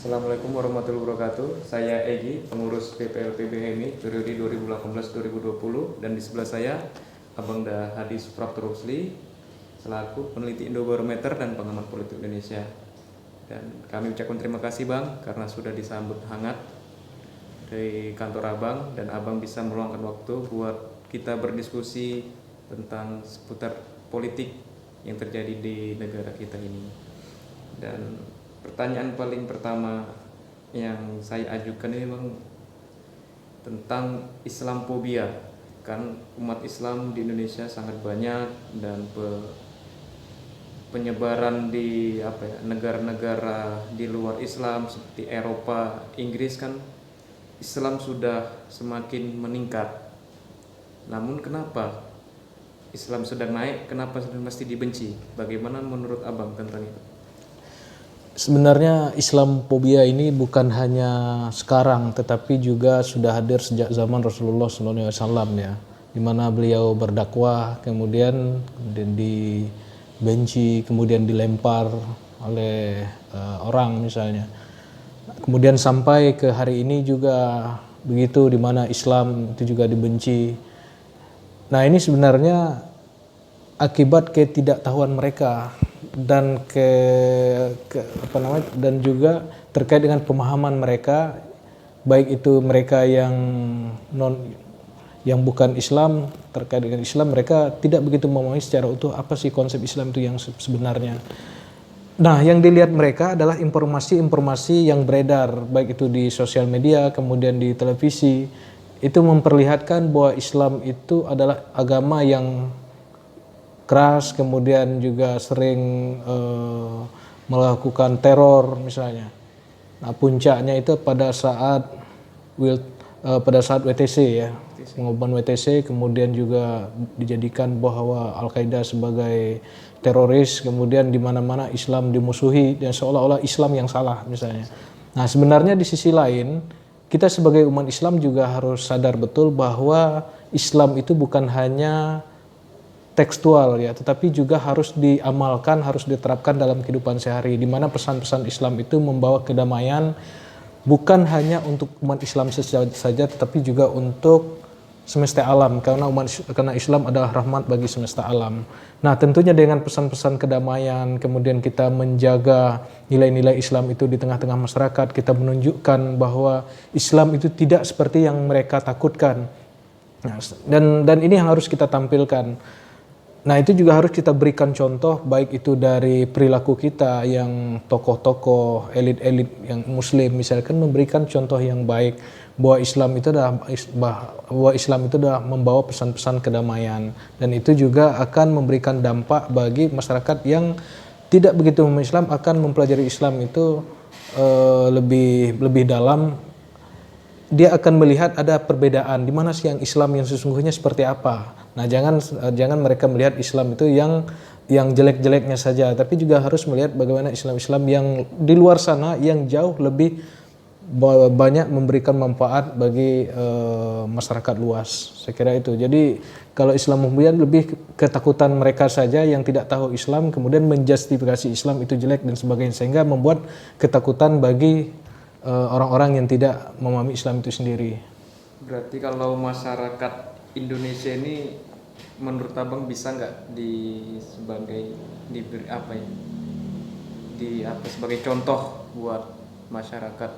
Assalamualaikum warahmatullahi wabarakatuh. Saya Egi, pengurus PPLP BHMI periode 2018-2020, dan di sebelah saya Abang Hadi Suprapto Rusli selaku peneliti Indobarometer dan pengamat politik Indonesia. Dan kami ucapkan terima kasih Bang karena sudah disambut hangat dari kantor Abang, dan Abang bisa meluangkan waktu buat kita berdiskusi tentang seputar politik yang terjadi di negara kita ini. Dan pertanyaan paling pertama yang saya ajukan ini Bang, tentang Islamophobia. Kan umat Islam di Indonesia sangat banyak, dan penyebaran di negara-negara di luar Islam seperti Eropa, Inggris, kan Islam sudah semakin meningkat. Namun kenapa Islam sedang naik, kenapa mesti dibenci? Bagaimana menurut Abang tentang itu? Sebenarnya Islamophobia ini bukan hanya sekarang, tetapi juga sudah hadir sejak zaman Rasulullah SAW ya, di mana beliau berdakwah, kemudian dibenci, kemudian dilempar oleh orang misalnya. Kemudian sampai ke hari ini juga begitu, di mana Islam itu juga dibenci. Nah, ini sebenarnya akibat ketidaktahuan mereka dan dan juga terkait dengan pemahaman mereka, baik itu mereka yang bukan Islam. Terkait dengan Islam, mereka tidak begitu memahami secara utuh apa sih konsep Islam itu yang sebenarnya. Nah, yang dilihat mereka adalah informasi-informasi yang beredar, baik itu di sosial media, kemudian di televisi. Itu memperlihatkan bahwa Islam itu adalah agama yang keras, kemudian juga sering melakukan teror misalnya. Nah, puncaknya itu pada saat WTC ya, pengumuman WTC, kemudian juga dijadikan bahwa Al-Qaeda sebagai teroris, kemudian di mana-mana Islam dimusuhi dan seolah-olah Islam yang salah misalnya. Nah, sebenarnya di sisi lain kita sebagai umat Islam juga harus sadar betul bahwa Islam itu bukan hanya tekstual ya, tetapi juga harus diamalkan, harus diterapkan dalam kehidupan sehari, di mana pesan-pesan Islam itu membawa kedamaian bukan hanya untuk umat Islam saja, tetapi juga untuk semesta alam, karena Islam adalah rahmat bagi semesta alam. Nah, tentunya dengan pesan-pesan kedamaian, kemudian kita menjaga nilai-nilai Islam itu di tengah-tengah masyarakat, kita menunjukkan bahwa Islam itu tidak seperti yang mereka takutkan. Nah, dan ini yang harus kita tampilkan. Nah, itu juga harus kita berikan contoh, baik itu dari perilaku kita yang tokoh-tokoh, elit-elit yang muslim misalkan, memberikan contoh yang baik bahwa Islam itu adalah membawa pesan-pesan kedamaian, dan itu juga akan memberikan dampak bagi masyarakat yang tidak begitu memahami Islam, akan mempelajari Islam itu lebih dalam. Dia akan melihat ada perbedaan di mana sih yang Islam yang sesungguhnya seperti apa. Nah, jangan mereka melihat Islam itu yang jelek-jeleknya saja, tapi juga harus melihat bagaimana Islam yang di luar sana yang jauh lebih banyak memberikan manfaat bagi masyarakat luas. Saya kira itu. Jadi kalau Islamophobia lebih ketakutan mereka saja yang tidak tahu Islam, kemudian menjustifikasi Islam itu jelek dan sebagainya, sehingga membuat ketakutan bagi orang-orang yang tidak memahami Islam itu sendiri. Berarti kalau masyarakat Indonesia ini menurut Abang bisa nggak sebagai contoh buat masyarakat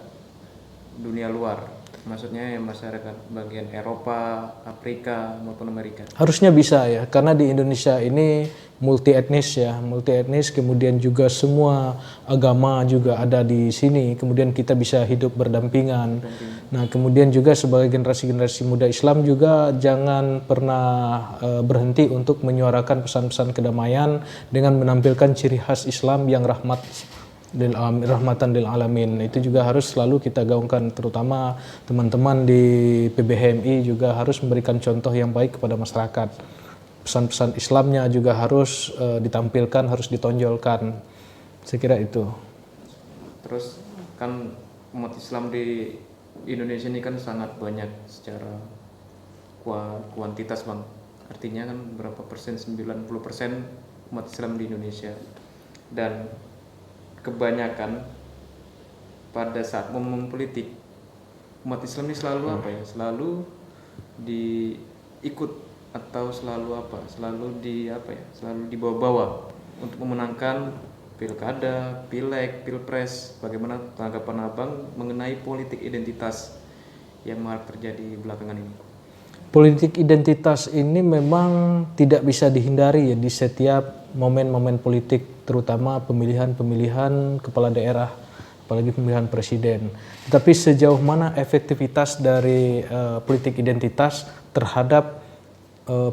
dunia luar? Maksudnya ya masyarakat bagian Eropa, Afrika maupun Amerika. Harusnya bisa ya, karena di Indonesia ini multi etnis, kemudian juga semua agama juga ada di sini, kemudian kita bisa hidup berdampingan. Nah, kemudian juga sebagai generasi muda Islam juga jangan pernah berhenti untuk menyuarakan pesan-pesan kedamaian dengan menampilkan ciri khas Islam yang rahmatan lil alamin. Itu juga harus selalu kita gaungkan, terutama teman-teman di PBHMI juga harus memberikan contoh yang baik kepada masyarakat. Pesan-pesan Islamnya juga harus ditampilkan, harus ditonjolkan. Saya kira itu. Terus kan umat Islam di Indonesia ini kan sangat banyak secara kuantitas Bang. Artinya kan berapa persen, 90% umat Islam di Indonesia. Dan kebanyakan pada saat momen politik umat Islam ini selalu apa ya? Selalu diikut atau selalu apa? Selalu selalu dibawa-bawa untuk memenangkan pilkada, pileg, pilpres. Bagaimana tanggapan Abang mengenai politik identitas yang marak terjadi belakangan ini? Politik identitas ini memang tidak bisa dihindari ya di setiap momen-momen politik, terutama pemilihan kepala daerah, apalagi pemilihan presiden. Tetapi sejauh mana efektivitas dari politik identitas terhadap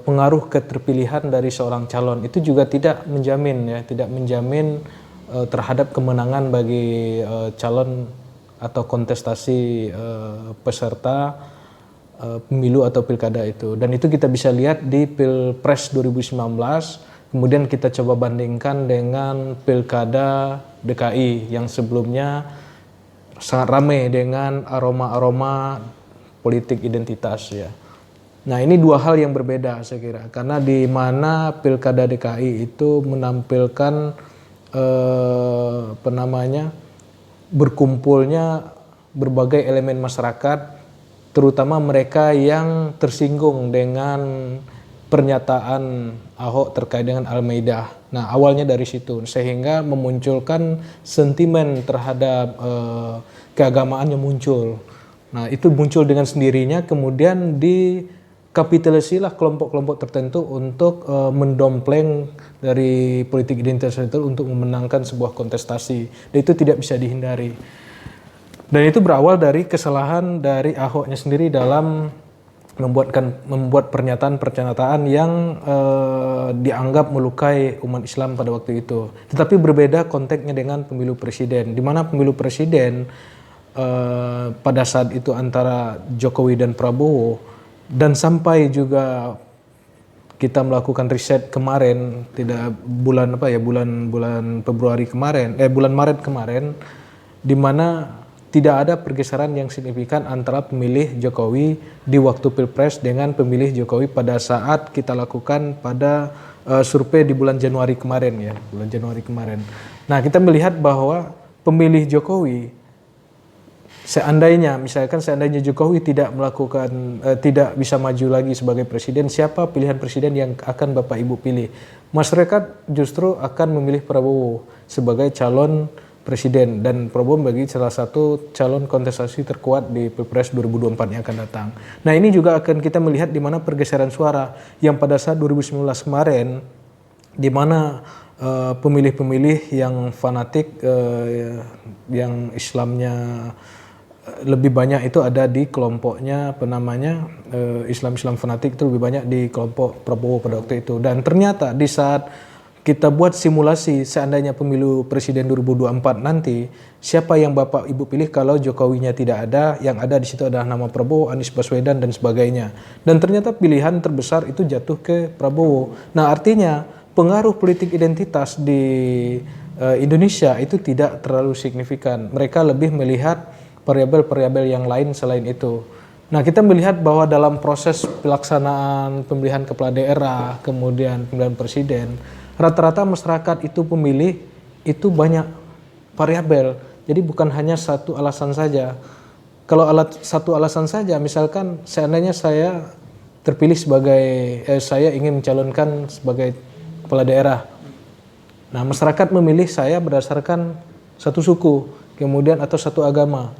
pengaruh keterpilihan dari seorang calon itu juga tidak menjamin terhadap kemenangan bagi calon atau kontestasi peserta pemilu atau pilkada itu. Dan itu kita bisa lihat di Pilpres 2019, kemudian kita coba bandingkan dengan pilkada DKI yang sebelumnya sangat ramai dengan aroma-aroma politik identitas ya. Nah, ini dua hal yang berbeda saya kira, karena di mana pilkada DKI itu menampilkan berkumpulnya berbagai elemen masyarakat, terutama mereka yang tersinggung dengan pernyataan Ahok terkait dengan Al-Maidah. Nah, awalnya dari situ, sehingga memunculkan sentimen terhadap keagamaan yang muncul. Nah, itu muncul dengan sendirinya, kemudian dikapitalisasilah kelompok-kelompok tertentu untuk mendompleng dari politik identitas itu untuk memenangkan sebuah kontestasi. Dan itu tidak bisa dihindari. Dan itu berawal dari kesalahan dari Ahoknya sendiri dalam membuat pernyataan-pernyataan yang dianggap melukai umat Islam pada waktu itu. Tetapi berbeda konteksnya dengan pemilu presiden, di mana pemilu presiden pada saat itu antara Jokowi dan Prabowo, dan sampai juga kita melakukan riset kemarin, bulan Maret kemarin, di mana tidak ada pergeseran yang signifikan antara pemilih Jokowi di waktu Pilpres dengan pemilih Jokowi pada saat kita lakukan pada survei di bulan Januari kemarin. Nah, kita melihat bahwa pemilih Jokowi seandainya Jokowi tidak bisa maju lagi sebagai presiden, siapa pilihan presiden yang akan Bapak Ibu pilih? Masyarakat justru akan memilih Prabowo sebagai calon presiden, dan Prabowo bagi salah satu calon kontestasi terkuat di Pilpres 2024 yang akan datang. Nah, ini juga akan kita melihat di mana pergeseran suara yang pada saat 2019 kemarin, di mana pemilih-pemilih yang fanatik, yang Islamnya lebih banyak itu ada di kelompoknya Islam fanatik itu lebih banyak di kelompok Prabowo pada waktu itu. Dan ternyata di saat kita buat simulasi seandainya pemilu presiden 2024 nanti, siapa yang Bapak Ibu pilih kalau Jokowinya tidak ada, yang ada di situ adalah nama Prabowo, Anies Baswedan dan sebagainya. Dan ternyata pilihan terbesar itu jatuh ke Prabowo. Nah, artinya pengaruh politik identitas di Indonesia itu tidak terlalu signifikan. Mereka lebih melihat variabel-variabel yang lain selain itu. Nah, kita melihat bahwa dalam proses pelaksanaan pemilihan kepala daerah, kemudian pemilihan presiden, rata-rata masyarakat itu pemilih itu banyak variabel. Jadi bukan hanya satu alasan saja. Kalau satu alasan saja, misalkan seandainya saya terpilih saya ingin mencalonkan sebagai kepala daerah. Nah, masyarakat memilih saya berdasarkan satu suku, kemudian atau satu agama.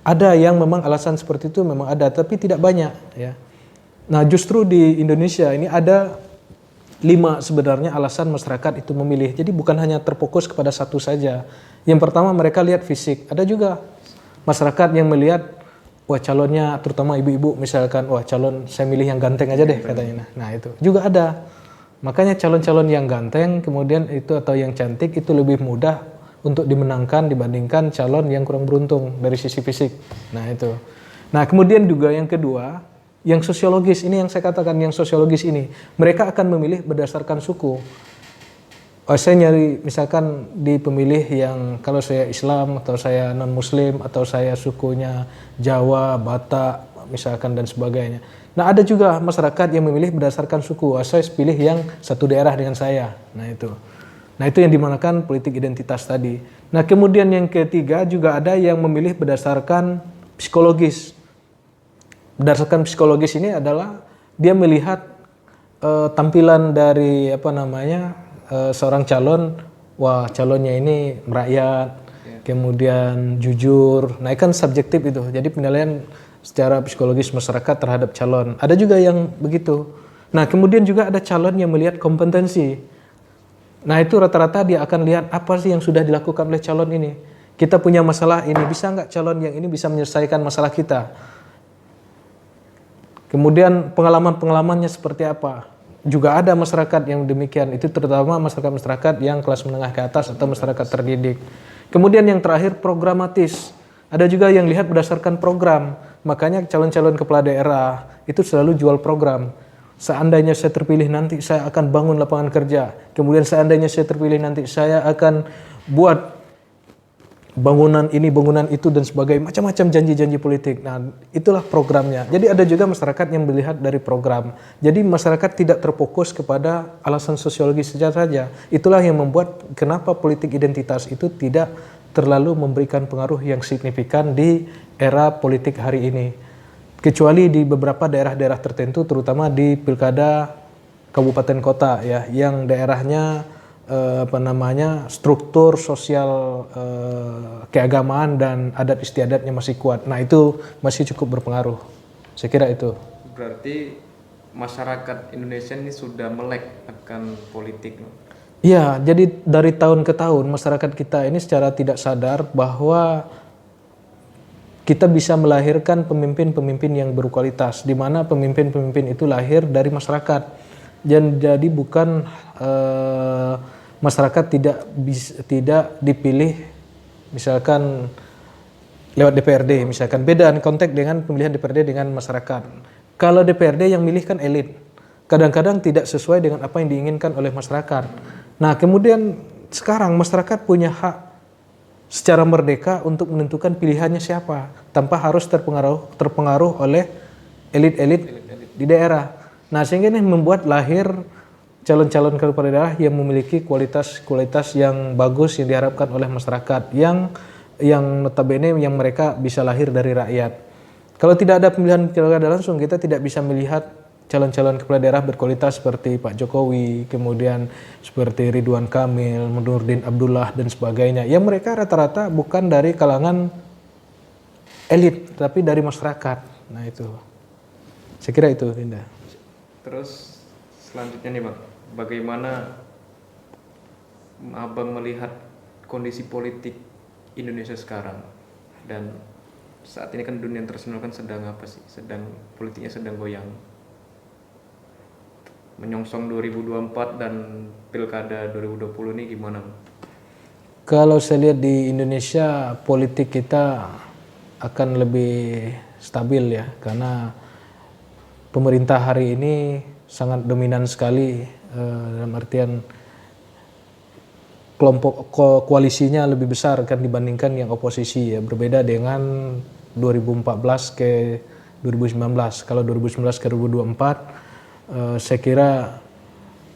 Ada yang memang alasan seperti itu memang ada, tapi tidak banyak ya. Nah, justru di Indonesia ini ada 5 sebenarnya alasan masyarakat itu memilih. Jadi bukan hanya terfokus kepada satu saja. Yang pertama, mereka lihat fisik. Ada juga masyarakat yang melihat, wah calonnya, terutama ibu-ibu misalkan, wah calon saya milih yang ganteng aja deh katanya. Nah, itu juga ada. Makanya calon-calon yang ganteng kemudian itu atau yang cantik itu lebih mudah untuk dimenangkan dibandingkan calon yang kurang beruntung dari sisi fisik. Nah, itu. Nah, kemudian juga yang kedua, yang sosiologis ini yang saya katakan, yang sosiologis ini, mereka akan memilih berdasarkan suku. Saya nyari misalkan di pemilih yang kalau saya Islam atau saya non-Muslim atau saya sukunya Jawa, Batak misalkan dan sebagainya. Nah, ada juga masyarakat yang memilih berdasarkan suku. Saya pilih yang satu daerah dengan saya. Nah, itu. Nah itu yang dimanakan politik identitas tadi. Nah kemudian yang ketiga juga ada yang memilih berdasarkan psikologis. Berdasarkan psikologis ini adalah dia melihat tampilan dari seorang calon, wah calonnya ini merakyat, kemudian jujur. Nah kan subjektif itu. Jadi penilaian secara psikologis masyarakat terhadap calon. Ada juga yang begitu. Nah kemudian juga ada calon yang melihat kompetensi. Nah itu rata-rata dia akan lihat apa sih yang sudah dilakukan oleh calon ini. Kita punya masalah ini, bisa nggak calon yang ini bisa menyelesaikan masalah kita? Kemudian pengalaman-pengalamannya seperti apa? Juga ada masyarakat yang demikian, itu terutama masyarakat-masyarakat yang kelas menengah ke atas atau masyarakat terdidik. Kemudian yang terakhir programatis. Ada juga yang lihat berdasarkan program. Makanya calon-calon kepala daerah itu selalu jual program. Seandainya saya terpilih nanti saya akan bangun lapangan kerja. Kemudian seandainya saya terpilih nanti saya akan buat bangunan ini, bangunan itu dan sebagainya, macam-macam janji-janji politik. Nah, itulah programnya. Jadi ada juga masyarakat yang melihat dari program. Jadi masyarakat tidak terfokus kepada alasan sosiologis saja. Itulah yang membuat kenapa politik identitas itu tidak terlalu memberikan pengaruh yang signifikan di era politik hari ini. Kecuali di beberapa daerah-daerah tertentu, terutama di pilkada kabupaten kota ya, yang daerahnya struktur sosial keagamaan dan adat istiadatnya masih kuat. Nah itu masih cukup berpengaruh. Saya kira itu. Berarti masyarakat Indonesia ini sudah melek akan politik. Iya, jadi dari tahun ke tahun masyarakat kita ini secara tidak sadar bahwa kita bisa melahirkan pemimpin-pemimpin yang berkualitas, di mana pemimpin-pemimpin itu lahir dari masyarakat. Dan jadi bukan masyarakat tidak dipilih misalkan lewat DPRD, misalkan beda konteks dengan pemilihan DPRD dengan masyarakat. Kalau DPRD yang milih kan elit, kadang-kadang tidak sesuai dengan apa yang diinginkan oleh masyarakat. Nah kemudian sekarang masyarakat punya hak secara merdeka untuk menentukan pilihannya siapa, tanpa harus terpengaruh oleh elit-elit di daerah. Nah sehingga ini membuat lahir calon-calon kepala daerah yang memiliki kualitas yang bagus yang diharapkan oleh masyarakat, yang notabene yang mereka bisa lahir dari rakyat. Kalau tidak ada pemilihan pilkada langsung, kita tidak bisa melihat calon-calon kepala daerah berkualitas seperti Pak Jokowi, kemudian seperti Ridwan Kamil, Nurdin Abdullah dan sebagainya. Yang mereka rata-rata bukan dari kalangan elit, tapi dari masyarakat. Nah itu, saya kira itu, Linda. Terus selanjutnya nih Bang, bagaimana Abang melihat kondisi politik Indonesia sekarang? Dan saat ini kan dunia internasional kan sedang apa sih? Politiknya sedang goyang. Menyongsong 2024 dan Pilkada 2020 ini gimana? Kalau saya lihat di Indonesia politik kita akan lebih stabil ya, karena pemerintah hari ini sangat dominan sekali, dalam artian kelompok koalisinya lebih besar kan dibandingkan yang oposisi ya, berbeda dengan 2014 ke 2019. Kalau 2019 ke 2024 saya kira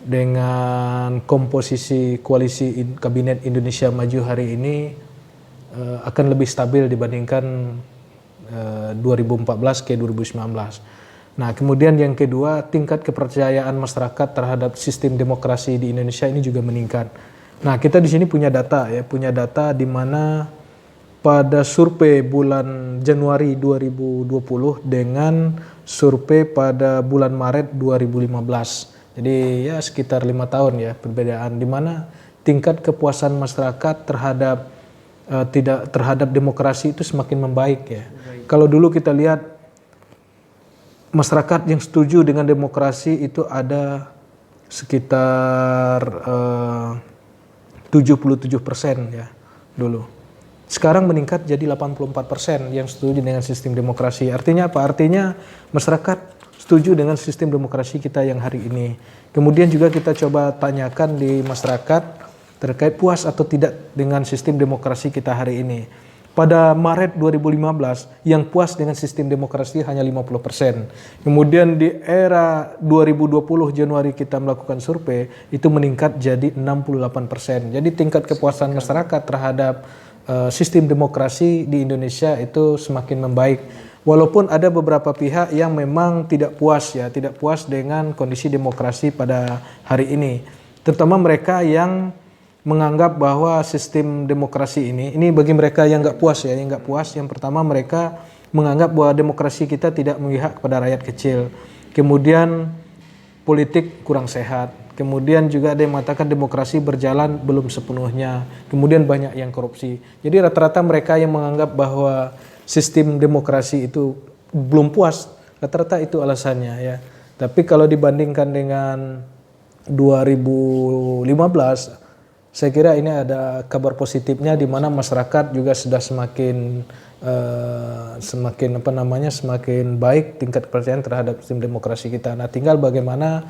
dengan komposisi koalisi kabinet Indonesia Maju hari ini akan lebih stabil dibandingkan 2014 ke 2019. Nah, kemudian yang kedua, tingkat kepercayaan masyarakat terhadap sistem demokrasi di Indonesia ini juga meningkat. Nah, kita di sini punya data di mana pada survei bulan Januari 2020 dengan survei pada bulan Maret 2015. Jadi ya sekitar 5 tahun ya perbedaan, di mana tingkat kepuasan masyarakat terhadap demokrasi itu semakin membaik ya. Kalau dulu kita lihat masyarakat yang setuju dengan demokrasi itu ada sekitar 77% ya dulu. Sekarang meningkat jadi 84% yang setuju dengan sistem demokrasi. Artinya apa? Artinya masyarakat setuju dengan sistem demokrasi kita yang hari ini. Kemudian juga kita coba tanyakan di masyarakat terkait puas atau tidak dengan sistem demokrasi kita hari ini. pada Maret 2015 yang puas dengan sistem demokrasi hanya 50%. Kemudian di era 2020 Januari kita melakukan survei itu meningkat jadi 68%. Jadi tingkat kepuasan masyarakat terhadap sistem demokrasi di Indonesia itu semakin membaik. Walaupun ada beberapa pihak yang memang tidak puas dengan kondisi demokrasi pada hari ini. Terutama mereka yang menganggap bahwa sistem demokrasi ini bagi mereka yang nggak puas yang pertama mereka menganggap bahwa demokrasi kita tidak memihak kepada rakyat kecil, kemudian politik kurang sehat, kemudian juga ada yang mengatakan demokrasi berjalan belum sepenuhnya, kemudian banyak yang korupsi. Jadi rata-rata mereka yang menganggap bahwa sistem demokrasi itu belum puas, rata-rata itu alasannya ya. Tapi kalau dibandingkan dengan 2015, saya kira ini ada kabar positifnya di mana masyarakat juga sudah semakin baik tingkat kepercayaan terhadap sistem demokrasi kita. Nah, tinggal bagaimana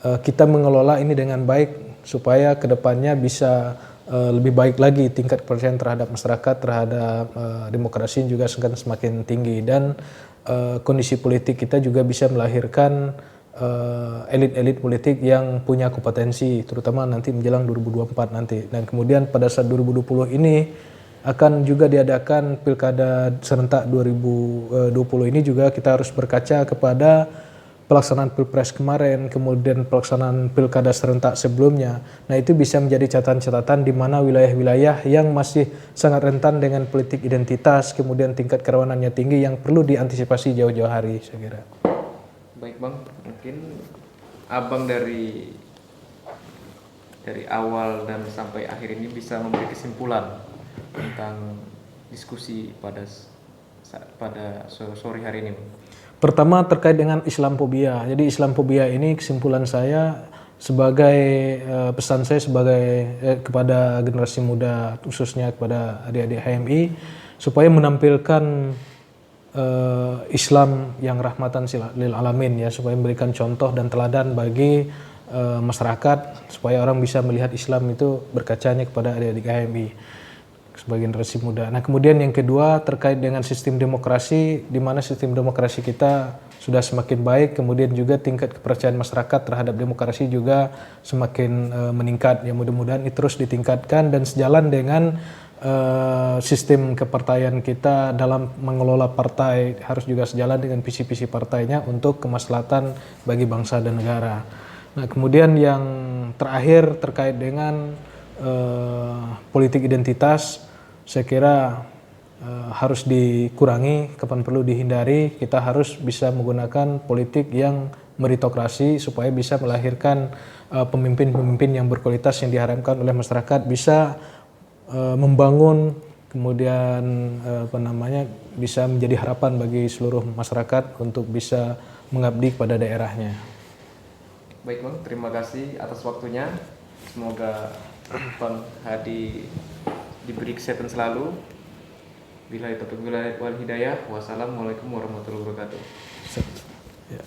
kita mengelola ini dengan baik supaya kedepannya bisa lebih baik lagi tingkat kepercayaan terhadap masyarakat terhadap demokrasi juga semakin tinggi, dan kondisi politik kita juga bisa melahirkan elit-elit politik yang punya kompetensi, terutama nanti menjelang 2024 nanti. Dan kemudian pada saat 2020 ini akan juga diadakan pilkada serentak 2020 ini, juga kita harus berkaca kepada pelaksanaan pilpres kemarin, kemudian pelaksanaan pilkada serentak sebelumnya. Nah, itu bisa menjadi catatan-catatan di mana wilayah-wilayah yang masih sangat rentan dengan politik identitas, kemudian tingkat kerawanannya tinggi yang perlu diantisipasi jauh-jauh hari, saya kira. Baik Bang, mungkin Abang dari awal dan sampai akhir ini bisa memberi kesimpulan tentang diskusi pada sore hari ini. Pertama terkait dengan Islamfobia. Jadi Islamfobia ini kesimpulan saya sebagai pesan saya kepada generasi muda, khususnya kepada adik-adik HMI, supaya menampilkan Islam yang rahmatan lil alamin ya, supaya memberikan contoh dan teladan bagi masyarakat supaya orang bisa melihat Islam itu berkacanya kepada adik-adik HMI sebagai generasi muda. Nah, kemudian yang kedua terkait dengan sistem demokrasi, di mana sistem demokrasi kita sudah semakin baik, kemudian juga tingkat kepercayaan masyarakat terhadap demokrasi juga semakin meningkat. Ya, mudah-mudahan ini terus ditingkatkan dan sejalan dengan sistem kepartaian kita dalam mengelola partai harus juga sejalan dengan visi-visi partainya untuk kemaslahatan bagi bangsa dan negara. Nah, kemudian yang terakhir terkait dengan politik identitas, saya kira harus dikurangi, kapan perlu dihindari. Kita harus bisa menggunakan politik yang meritokrasi supaya bisa melahirkan pemimpin-pemimpin yang berkualitas yang diharapkan oleh masyarakat, bisa membangun, kemudian bisa menjadi harapan bagi seluruh masyarakat untuk bisa mengabdi kepada daerahnya. Baik Bang, terima kasih atas waktunya. Semoga Bang Hadi diberi kesehatan selalu. Billahi taufiq wal hidayah. Wassalamualaikum warahmatullahi wabarakatuh. Ya.